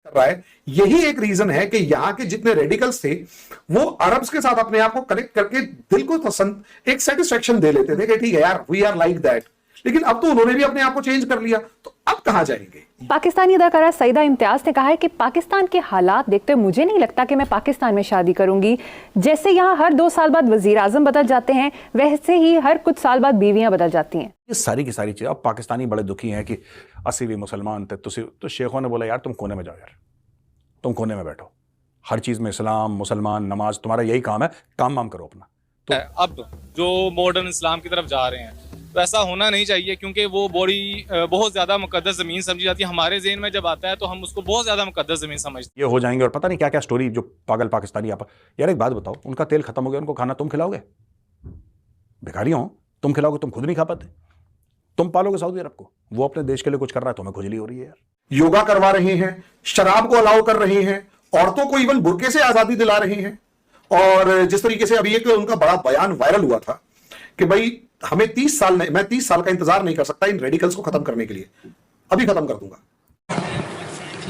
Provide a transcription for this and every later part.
रहा है। यही एक रीजन है कि यहाँ के जितने रेडिकल्स थे वो अरब्स के साथ अपने आप को कनेक्ट करके दिल को एक सेटिस्फेक्शन दे लेते थे कि ठीक है यार, वी आर लाइक दैट। लेकिन अब तो उन्होंने भी अपने आप को चेंज कर लिया, तो अब कहां जाएंगे? पाकिस्तानी अदाकारा सईदा इम्तियाज ने कहा है कि पाकिस्तान के हालात देखते हुए मुझे नहीं लगता कि मैं पाकिस्तान में शादी करूंगी। जैसे यहाँ हर 2 साल बाद वजीर आजम बदल जाते हैं, वैसे ही हर कुछ साल बाद बीवियां बदल जाती हैं। ये सारी की सारी चीज़। अब पाकिस्तानी बड़े दुखी हैं कि 80 भी मुसलमान थे, तो शेखों ने बोला यार तुम कोने में जाओ, यार तुम कोने में बैठो, हर चीज़ में इस्लाम मुसलमान नमाज तुम्हारा यही काम है, काम वाम करो अपना। तो अब जो मॉडर्न इस्लाम की तरफ जा रहे हैं तो ऐसा होना नहीं चाहिए, क्योंकि वो बड़ी बहुत ज़्यादा मुकद्दस ज़मीन समझी जाती है। हमारे ज़हन में जब आता है तो हम उसको बहुत ज़्यादा मुकद्दस ज़मीन समझते हैं। ये हो जाएंगे और पता नहीं क्या क्या स्टोरी, जो पागल पाकिस्तानी आप। यार एक बात बताओ, उनका तेल खत्म हो गया, उनको खाना तुम खिलाओगे? भिखारी हो तुम, खिलाओगे? तुम खुद नहीं खा पाते, तुम पालोगे सऊदी अरब को? वो अपने देश के लिए कुछ कर रहा है, तुम्हें खुजली हो रही है यार। योगा करवा रहे हैं, शराब को अलाउ कर रहे हैं, औरतों को इवन बुर्के से आजादी दिला रहे हैं। और जिस तरीके से अभी एक उनका बड़ा बयान वायरल हुआ था कि भाई हमें 30 साल मैं 30 साल का इंतजार नहीं कर सकता इन रेडिकल्स को खत्म करने के लिए, अभी खत्म कर दूंगा।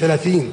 30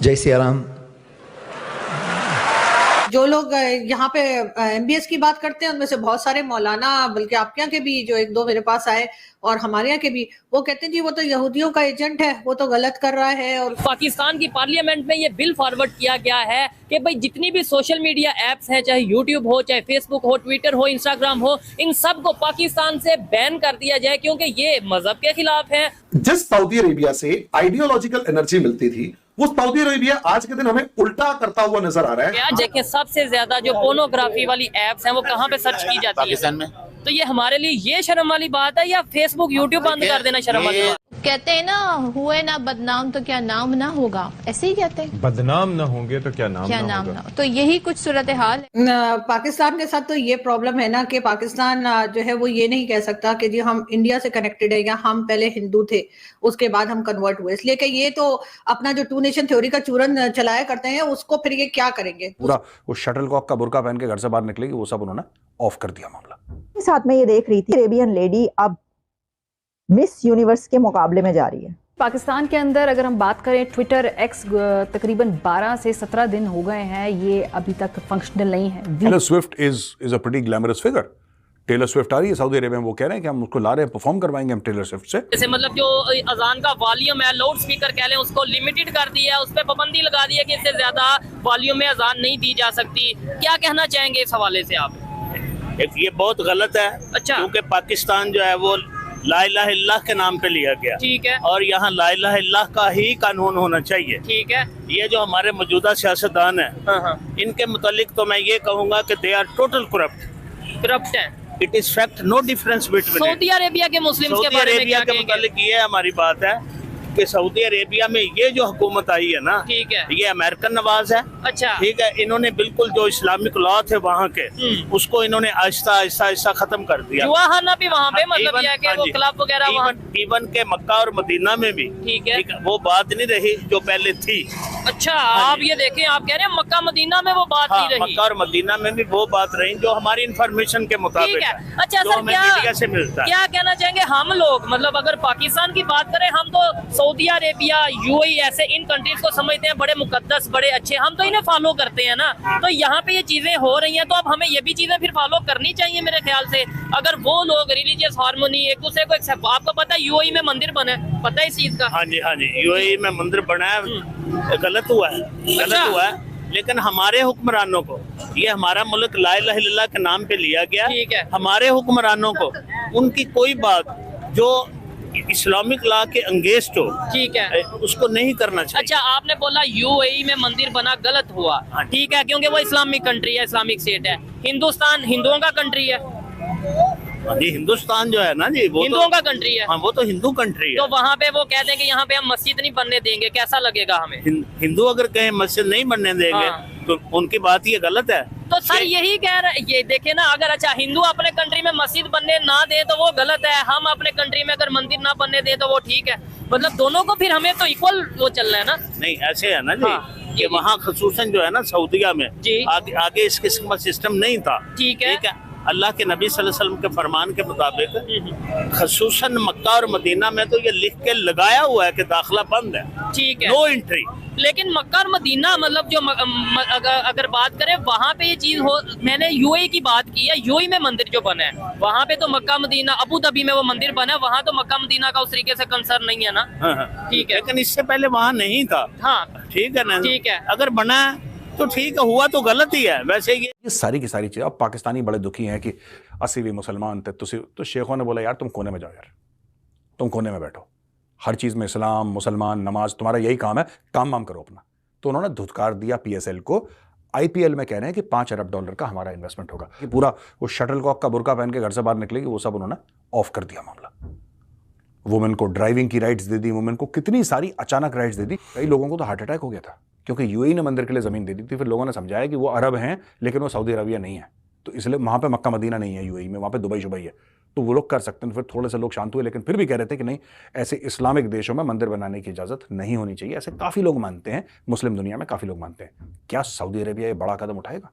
जय सिया राम। जो लोग यहाँ पे MBS की बात करते हैं उनमें से बहुत सारे मौलाना, बल्कि आपके यहाँ के भी जो 1-2 मेरे पास आए और हमारे यहाँ के भी, वो कहते हैं जी वो तो यहूदियों का एजेंट है, वो तो गलत कर रहा है। और पाकिस्तान की पार्लियामेंट में ये बिल फॉरवर्ड किया गया है कि भाई जितनी भी सोशल मीडिया एप्स हैं, चाहे यूट्यूब हो, चाहे फेसबुक हो, ट्विटर हो, इंस्टाग्राम हो, इन सब को पाकिस्तान से बैन कर दिया जाए, क्योंकि ये मजहब के खिलाफ है। जिस सऊदी अरेबिया से आइडियोलॉजिकल एनर्जी मिलती थी, वो सऊदी अरेबिया आज के दिन हमें उल्टा करता हुआ नजर आ रहा है। आज देखिए सबसे ज्यादा जो पोर्नोग्राफी वाली एप्स हैं वो कहाँ पे सर्च की जाती है? पाकिस्तान में। तो ये हमारे लिए ये शर्म वाली बात है, या फेसबुक यूट्यूब बंद कर देना शर्म वाली बात? कहते हैं ना, हुए ना बदनाम तो क्या नाम ना होगा, ऐसे ही कहते हैं। बदनाम ना होंगे तो क्या नाम ना होगा। तो यही कुछ सूरत हाल है पाकिस्तान के साथ। तो ये प्रॉब्लम है ना कि पाकिस्तान जो है वो ये नहीं कह सकता कि जी हम इंडिया से कनेक्टेड है या हम पहले हिंदू थे उसके बाद हम कन्वर्ट हुए, इसलिए कि ये तो अपना जो 2 नेशन थ्योरी का चूरन चलाया करते हैं, उसको फिर ये क्या करेंगे? पूरा वो शटलकॉक का बुर्का पहन के घर से बाहर निकलेगी, वो सब उन्होंने ऑफ कर दिया मामला। साथ में ये देख रही थी अरेबियन लेडी अब मिस यूनिवर्स के मुकाबले में जा रही है। पाकिस्तान के अंदर अगर हम बात करें, ट्विटर एक्स तकरीबन 12 से 17 दिन हो गए हैं, ये अभी तक फंक्शनल नहीं है। Taylor Swift is a pretty glamorous figure. Taylor Swift आ रही है सऊदी अरेबिया में, वो कह रहे हैं कि हम उसको ला रहे हैं, परफॉर्म करवाएंगे हम टेलर स्विफ्ट से। जैसे मतलब जो अजान का वॉल्यूम है, लाउड स्पीकर कह लें, उसको लिमिटेड कर दिया है, उस पर पाबंदी लगा दी है कि इससे ज्यादा वॉल्यूम में अजान नहीं दी जा सकती। क्या कहना चाहेंगे इस हवाले से आप? ये बहुत गलत है। अच्छा। क्योंकि पाकिस्तान जो है वो ला इलाहा इल्लल्लाह के नाम पे लिया गया। ठीक है। और यहाँ ला इलाहा इल्लल्लाह का ही कानून होना चाहिए। ठीक है। ये जो हमारे मौजूदा सियासतदान है, इनके मुतालिक तो मैं ये कहूँगा कि दे आर टोटल करप्ट है। It is fact, no difference between. Saudi Arabia के मुस्लिम्स के बारे में क्या कहेंगे? मुतालिक ये हमारी बात है कि सऊदी अरेबिया में ये जो हुकूमत आई है ना, ठीक है, ये अमेरिकन नवाज है। अच्छा। ठीक है, इन्होंने बिल्कुल जो इस्लामिक लॉ थे वहाँ के, उसको इन्होंने आहिस्ता आहिस्ता खत्म कर दिया। जुआखाना भी वहाँ पे, मतलब ये है कि वो क्लब वगैरह वहाँ, इवन के मक्का और मदीना में भी, ठीक है, वो बात नहीं रही जो पहले थी। अच्छा, आप ये देखें, आप कह रहे हैं मक्का मदीना में वो बात नहीं रही। मक्का और मदीना में भी वो बात रही जो हमारी इंफॉर्मेशन के मुताबिक है। अच्छा सर, क्या कहना चाहेंगे हम लोग, मतलब अगर पाकिस्तान की बात करें, हम तो सऊदी अरेबिया, यूएई, ऐसे इन कंट्रीज को समझते हैं बड़े मुकद्दस, बड़े अच्छे, हम तो इन्हें फॉलो करते हैं ना। तो यहाँ पे ये चीजें हो रही हैं, तो अब हमें ये भी चीजें फिर फॉलो करनी चाहिए मेरे ख्याल से। अगर वो लोग रिलीजियस हार्मोनी, एक दूसरे को एक्सेप्ट, आपको पता है यूएई में मंदिर बने, पता है इस चीज का? हाँ जी, यूएई में मंदिर बना है, गलत हुआ है, गलत हुआ है। लेकिन हमारे हुक्मरानों को, ये हमारा मुल्क ला इलाहा इल्लल्लाह के नाम पे लिया गया। ठीक है। हमारे हुक्मरानों को उनकी कोई बात जो इस्लामिक लॉ के अंगेंस्ट हो, ठीक है, उसको नहीं करना चाहिए। अच्छा, आपने बोला यूएई में मंदिर बना, गलत हुआ। ठीक है, क्योंकि वो इस्लामिक कंट्री है, इस्लामिक स्टेट है। हिंदुस्तान हिंदुओं का कंट्री है। जी, हिंदुस्तान जो है ना जी, वो हिंदुओं का कंट्री है। हाँ, वो तो हिंदू कंट्री है। तो वहाँ पे वो कहते हैं कि यहाँ पे हम मस्जिद नहीं बनने देंगे, कैसा लगेगा हमें? हिंदू अगर कहें मस्जिद नहीं बनने देंगे, तो उनकी बात ये गलत है। तो सर यही कह रहे, ये देखे ना, अगर अच्छा हिंदू अपने कंट्री में मस्जिद बनने ना दे तो वो गलत है, हम अपने कंट्री में अगर मंदिर ना बनने दे तो वो ठीक है। मतलब दोनों को फिर हमें तो इक्वल वो चलना है ना। नहीं, ऐसे है ना जी, कि वहाँ खसूसन जो है ना सऊदिया में जी। आगे इस किस्म का सिस्टम नहीं था। ठीक है। अल्लाह के नबी सल्लल्लाहु अलैहि वसल्लम के फरमान के मुताबिक खसूसन मक्का और मदीना में तो ये लिख के लगाया हुआ है कि दाखिला बंद है, ठीक है, नो एंट्री। लेकिन मक्का और मदीना मतलब जो अगर बात करें वहाँ पे ये चीज हो, मैंने यूएई की बात की है, यूएई में मंदिर जो बना है वहाँ पे तो मक्का मदीना, अबू धाबी में वो मंदिर बना है, वहाँ तो मक्का मदीना का उस तरीके से कंसर्न नहीं है ना। ठीक है, लेकिन इससे पहले वहाँ नहीं था। हाँ ठीक है ना, ठीक है, अगर बना तो ठीक है, हुआ तो गलत ही है। वैसे ये सारी की सारी चीज़, अब पाकिस्तानी बड़े दुखी हैं कि 80 मुसलमान थे, तो शेखों ने बोला यार तुम कोने में जाओ, यार तुम कोने में बैठो, हर चीज़ में इस्लाम मुसलमान नमाज तुम्हारा यही काम है, काम वाम करो अपना। तो उन्होंने धुतकार दिया पीएसएल को। आईपीएल में कह रहे हैं कि $5 अरब का हमारा इन्वेस्टमेंट होगा, कि पूरा वो शटलकॉक का बुर्का पहन के घर से बाहर निकलेगी, वो सब उन्होंने ऑफ कर दिया मामला। वुमेन को ड्राइविंग की राइट्स दे दी, वुमेन को कितनी सारी अचानक राइट्स दे दी। कई लोगों को तो हार्ट अटैक हो गया था क्योंकि यूएई ने मंदिर के लिए ज़मीन दे दी थी। फिर लोगों ने समझाया कि वो अरब हैं लेकिन वो सऊदी अरबिया नहीं है, तो इसलिए वहाँ पे मक्का मदीना नहीं है यूएई में, वहाँ पे दुबई शुबई है, तो वो लोग कर सकते हैं। फिर थोड़े से लोग शांत हुए, लेकिन फिर भी कह रहे थे कि नहीं, ऐसे इस्लामिक देशों में मंदिर बनाने की इजाज़त नहीं होनी चाहिए। ऐसे काफ़ी लोग मानते हैं, मुस्लिम दुनिया में काफ़ी लोग मानते हैं। क्या सऊदी अरेबिया ये बड़ा कदम उठाएगा?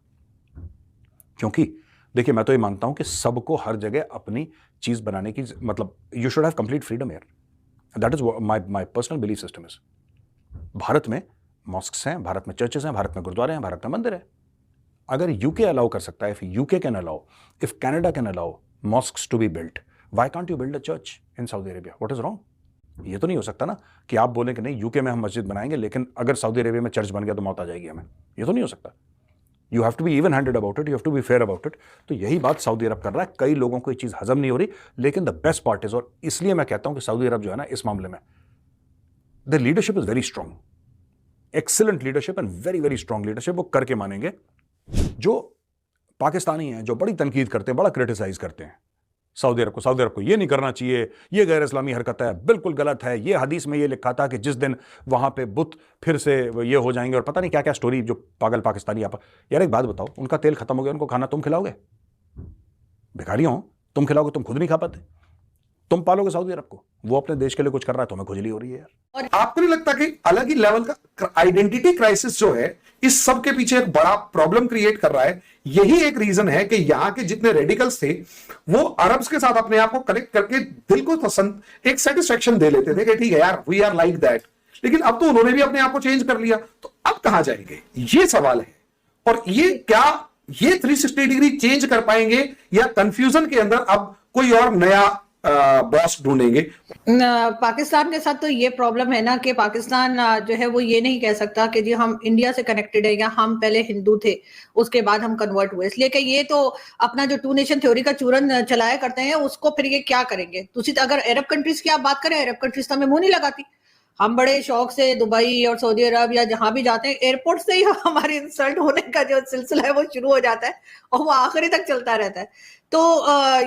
क्योंकि देखिए, मैं तो ये मानता हूँ कि सबको हर जगह अपनी चीज़ बनाने की, मतलब you should have complete freedom यार। That is my personal belief system is. Bharat में मॉस्क्स हैं, भारत में चर्चेस हैं, भारत में गुरुद्वारे हैं, भारत में मंदिर है। अगर यूके अलाउ कर सकता है, if UK can allow, if Canada can allow mosques to be built, why can't you build a church in Saudi Arabia? What is wrong? ये तो नहीं हो सकता ना कि आप बोलें कि नहीं यूके में हम मस्जिद बनाएंगे, लेकिन अगर सऊदी अरेबिया में चर्च बन गया तो मौत आ जाएगी हमें। ये तो नहीं हो सकता। You have to be even handed about it, you have to be fair about it. तो यही बात सऊदी अरब कर रहा है। कई लोगों को ये चीज़ हजम नहीं हो रही, लेकिन द बेस्ट पार्ट इज, और इसलिए मैं कहता हूं कि सऊदी अरब जो है ना इस मामले में, the leadership is very strong, excellent leadership and very very strong leadership. वो करके मानेंगे। जो पाकिस्तानी हैं, जो बड़ी तनकीद करते हैं, बड़ा क्रिटिसाइज करते हैं सऊदी अरब को ये नहीं करना चाहिए, ये गैर इस्लामी हरकत है, बिल्कुल गलत है, ये हदीस में ये लिखा था कि जिस दिन वहां पे बुत फिर से ये हो जाएंगे, और पता नहीं क्या क्या स्टोरी जो पागल पाकिस्तानी। यार एक बात बताओ, उनका तेल खत्म हो गया, उनको खाना तुम खिलाओगे? भिखारियों तुम खिलाओगे, तुम खुद नहीं खा पाते, तुम पालोगे सऊदी अरब को? वो अपने देश के लिए कुछ कर रहा है, तुम्हें खुजली हो रही है यार। और आपको नहीं लगता कि अलग ही लेवल का आइडेंटिटी क्राइसिस जो है इस सब के पीछे एक बड़ा प्रॉब्लम क्रिएट कर रहा है? यही एक रीजन है कि यहां के जितने रेडिकल्स थे वो अरब्स के साथ अपने आप को कनेक्ट करके दिल को एक सेटिस्फेक्शन दे लेते थे कि ठीक है यार, वी आर लाइक दैट। लेकिन अब तो उन्होंने भी अपने आप को चेंज कर लिया, तो अब कहां जाएंगे, ये सवाल है। और ये क्या ये 360 डिग्री चेंज कर पाएंगे, या कंफ्यूजन के अंदर अब कोई और नया बॉस ढूंढेंगे? पाकिस्तान के साथ तो ये प्रॉब्लम है ना कि पाकिस्तान जो है वो ये नहीं कह सकता कि जी हम इंडिया से कनेक्टेड है, या हम पहले हिंदू थे उसके बाद हम कन्वर्ट हुए, इसलिए कि ये तो अपना जो 2 नेशन थ्योरी का चूरन चलाया करते हैं, उसको फिर ये क्या करेंगे? दूसरी अगर अरब कंट्रीज की आप बात करें, अरब कंट्रीज तो हमें मुंह नहीं लगाती। हम बड़े शौक से दुबई और सऊदी अरब या जहां भी जाते हैं, एयरपोर्ट से ही हमारी इंसल्ट होने का जो सिलसिला है वो शुरू हो जाता है और वो आखिरी तक चलता रहता है। तो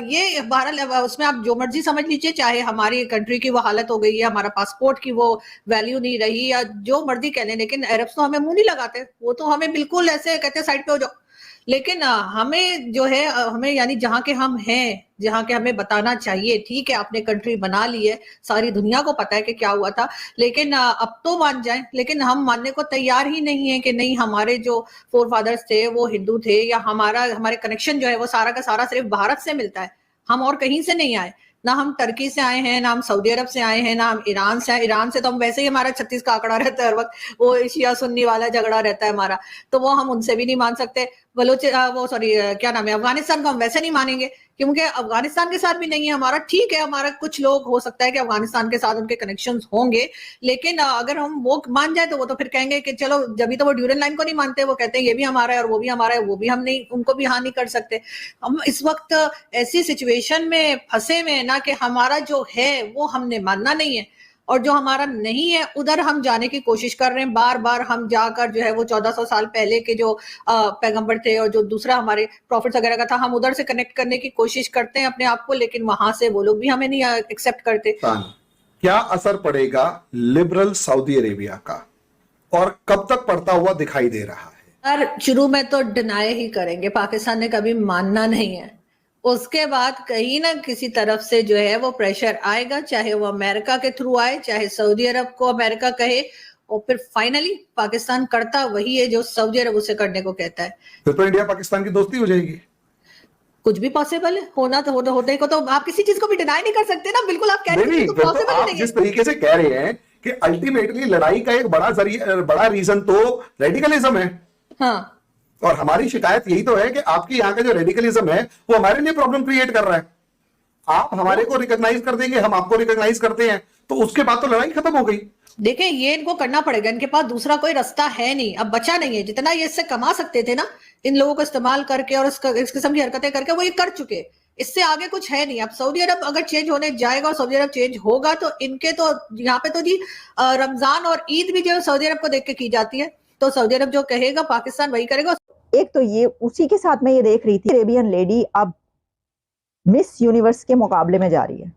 ये बहरहाल उसमें आप जो मर्जी समझ लीजिए, चाहे हमारी कंट्री की वो हालत हो गई है, हमारा पासपोर्ट की वो वैल्यू नहीं रही, या जो मर्जी कह लें, लेकिन अरब्स तो हमें मुंह नहीं लगाते, वो तो हमें बिल्कुल ऐसे कहते हैं साइड पे हो जाओ। लेकिन हमें जो है, हमें यानी जहाँ के हम हैं, जहाँ के हमें बताना चाहिए, ठीक है आपने कंट्री बना ली है, सारी दुनिया को पता है कि क्या हुआ था, लेकिन अब तो मान जाएं। लेकिन हम मानने को तैयार ही नहीं है कि नहीं, हमारे जो फोर फादर्स थे वो हिंदू थे, या हमारे कनेक्शन जो है वो सारा का सारा सिर्फ भारत से मिलता है, हम और कहीं से नहीं आए। ना हम टर्की से आए हैं, ना हम सऊदी अरब से आए हैं, ना हम ईरान से आए। ईरान से तो हम वैसे ही, हमारा 36 का आंकड़ा रहता है हर वक्त, वो शिया सुन्नी वाला झगड़ा रहता है हमारा, तो वो हम उनसे भी नहीं मान सकते। क्या नाम है, अफगानिस्तान को हम वैसे नहीं मानेंगे क्योंकि अफगानिस्तान के साथ भी नहीं है हमारा। ठीक है, हमारा कुछ लोग हो सकता है कि अफगानिस्तान के साथ उनके कनेक्शंस होंगे, लेकिन अगर हम वो मान जाए तो वो तो फिर कहेंगे कि चलो, जब तो वो ड्यूरन लाइन को नहीं मानते, वो कहते हैं ये भी हमारा है और वो भी हमारा है, वो भी हम नहीं, उनको भी हाँ नहीं कर सकते। हम इस वक्त ऐसी सिचुएशन में फंसे में ना कि हमारा जो है वो हमने मानना नहीं है, और जो हमारा नहीं है उधर हम जाने की कोशिश कर रहे हैं। बार बार हम जाकर जो है वो 1400 साल पहले के जो पैगंबर थे और जो दूसरा हमारे प्रॉफिट्स वगैरह का था, हम उधर से कनेक्ट करने की कोशिश करते हैं अपने आप को, लेकिन वहां से वो लोग भी हमें नहीं एक्सेप्ट करते। क्या असर पड़ेगा लिबरल सऊदी अरेबिया का, और कब तक पड़ता हुआ दिखाई दे रहा है? यार शुरू में तो डिनाई ही करेंगे, पाकिस्तान ने कभी मानना नहीं है। उसके बाद कहीं ना किसी तरफ से जो है वो प्रेशर आएगा, चाहे वो अमेरिका के थ्रू आए, चाहे सऊदी अरब को अमेरिका कहे, और फिर फाइनली पाकिस्तान करता वही है जो सऊदी अरब उसे करने को कहता है। फिर तो इंडिया पाकिस्तान की दोस्ती हो जाएगी। कुछ भी पॉसिबल है, होना तो होने को तो आप किसी चीज को भी डिनाई नहीं कर सकते ना। बिल्कुल आप कह रहे हैं तो पॉसिबल आप नहीं है। जिस तरीके से कह रहे हैं कि अल्टीमेटली लड़ाई का एक बड़ा रीजन तो रेडिकलिज्म है। हाँ, और हमारी शिकायत यही तो है कि आपकी यहाँ का जो रेडिकलिज्म है वो हमारे लिए प्रॉब्लम क्रिएट कर रहा है। आप हमारे को रिकॉग्नाइज कर देंगे, हम आपको रिकॉग्नाइज करते हैं, तो उसके बाद तो लड़ाई खत्म हो गई। देखें ये इनको करना पड़ेगा, इनके पास दूसरा कोई रास्ता है नहीं, अब बचा नहीं है। जितना ये इससे कमा सकते थे ना इन लोगों को इस्तेमाल करके और इस किस्म की हरकतें करके, वो ये कर चुके। इससे आगे कुछ है नहीं। अब सऊदी अरब अगर चेंज होने जाएगा और सऊदी अरब चेंज होगा तो इनके तो यहाँ पे तो जी रमजान और ईद भी जो सऊदी अरब को देख के की जाती है, तो सऊदी अरब जो कहेगा पाकिस्तान वही करेगा। एक तो ये उसी के साथ मैं ये देख रही थी, अरेबियन लेडी अब मिस यूनिवर्स के मुकाबले में जा रही है।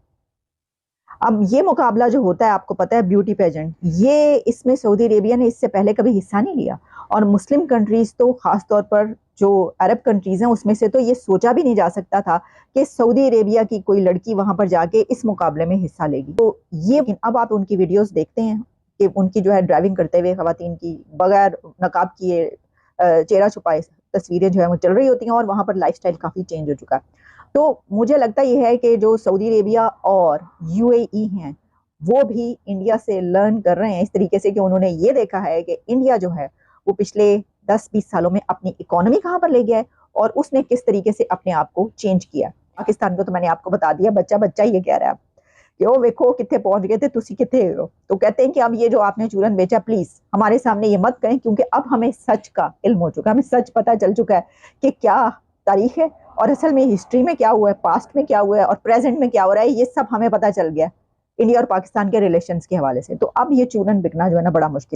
अब ये मुकाबला जो होता है आपको पता है ब्यूटी पेजेंट, ये इसमें सऊदी अरेबिया ने इससे पहले कभी हिस्सा नहीं लिया। और मुस्लिम कंट्रीज तो खास तौर पर जो अरब कंट्रीज हैं उसमें से तो ये सोचा भी नहीं जा सकता था कि सऊदी अरेबिया की कोई लड़की वहां पर जाके इस मुकाबले में हिस्सा लेगी। तो ये अब आप उनकी वीडियोस देखते हैं कि उनकी जो है ड्राइविंग करते हुए खवातीन की बगैर नकाब किए चेहरा छुपाए तस्वीरें जो है वो चल रही होती हैं, और वहाँ पर लाइफस्टाइल काफ़ी चेंज हो चुका है। तो मुझे लगता ये है कि जो सऊदी अरेबिया और यूएई हैं वो भी इंडिया से लर्न कर रहे हैं इस तरीके से कि उन्होंने ये देखा है कि इंडिया जो है वो पिछले 10-20 सालों में अपनी इकोनॉमी कहाँ पर ले गया है और उसने किस तरीके से अपने आप को चेंज किया। पाकिस्तान को तो मैंने आपको बता दिया, बच्चा बच्चा ये कह रहा है कि ओ देखो कितने पहुंच गए थे, तुसी कितने हो। तो कहते हैं कि अब ये जो आपने चूरन बेचा प्लीज हमारे सामने ये मत कहें, क्योंकि अब हमें सच का इल्म हो चुका है, हमें सच पता चल चुका है कि क्या तारीख है और असल में हिस्ट्री में क्या हुआ है, पास्ट में क्या हुआ है और प्रेजेंट में क्या हो रहा है, ये सब हमें पता चल गया इंडिया और पाकिस्तान के रिलेशंस के हवाले से। तो अब ये चूरन बिकना जो है ना बड़ा मुश्किल